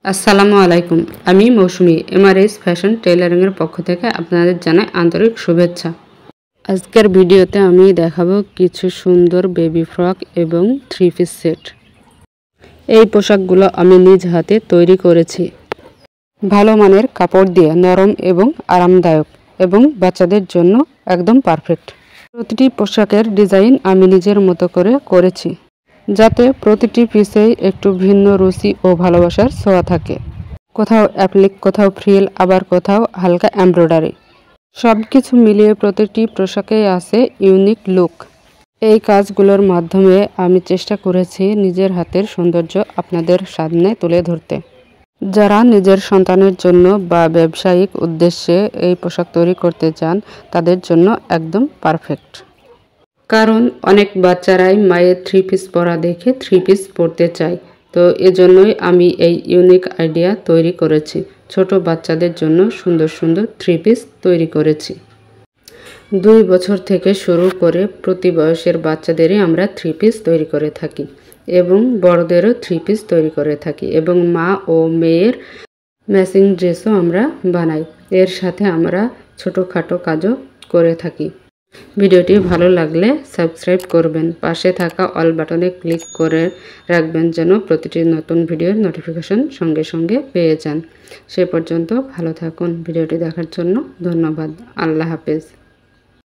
আসসালামু আলাইকুম। আমি মৌসুমী এমআরএস ফ্যাশন টেইলারিংয়ের পক্ষ থেকে আপনাদের জানাই আন্তরিক শুভেচ্ছা। আজকের ভিডিওতে আমি দেখাবো কিছু সুন্দর বেবি ফ্রক এবং থ্রি পিস সেট। এই পোশাকগুলো আমি নিজ হাতে তৈরি করেছি। ভালো মানের কাপড় দিয়ে নরম এবং আরামদায়ক এবং বাচ্চাদের জন্য একদম পারফেক্ট। প্রতিটি পোশাকের ডিজাইন আমি নিজের মতো করে করেছি, যাতে প্রতিটি পিসেই একটু ভিন্ন রুচি ও ভালোবাসার ছোঁয়া থাকে। কোথাও অ্যাপ্লিক, কোথাও ফ্রিল, আবার কোথাও হালকা এমব্রয়ডারি। সব কিছু মিলিয়ে প্রতিটি পোশাকেই আছে ইউনিক লুক। এই কাজগুলোর মাধ্যমে আমি চেষ্টা করেছি নিজের হাতের সৌন্দর্য আপনাদের সামনে তুলে ধরতে। যারা নিজের সন্তানের জন্য বা ব্যবসায়িক উদ্দেশ্যে এই পোশাক তৈরি করতে চান, তাদের জন্য একদম পারফেক্ট। কারণ অনেক বাচ্চারাই মায়ের থ্রি পিস পরা দেখে থ্রি পিস পরতে চায়। তো এজন্যই আমি এই ইউনিক আইডিয়া তৈরি করেছি। ছোট বাচ্চাদের জন্য সুন্দর সুন্দর থ্রি পিস তৈরি করেছি। 2 বছর থেকে শুরু করে প্রতি বয়সের বাচ্চাদেরই আমরা থ্রি পিস তৈরি করে থাকি এবং বড়দেরও থ্রি পিস তৈরি করে থাকি এবং মা ও মেয়ের ম্যাচিং ড্রেসও আমরা বানাই। এর সাথে আমরা ছোটোখাটো কাজও করে থাকি। ভিডিওটি ভালো লাগলে সাবস্ক্রাইব করবেন, পাশে থাকা অল বাটনে ক্লিক করে রাখবেন যেন প্রতিটি নতুন ভিডিওর নোটিফিকেশন সঙ্গে সঙ্গে পেয়ে যান। সে পর্যন্ত ভালো থাকুন। ভিডিওটি দেখার জন্য ধন্যবাদ। আল্লাহ হাফেজ।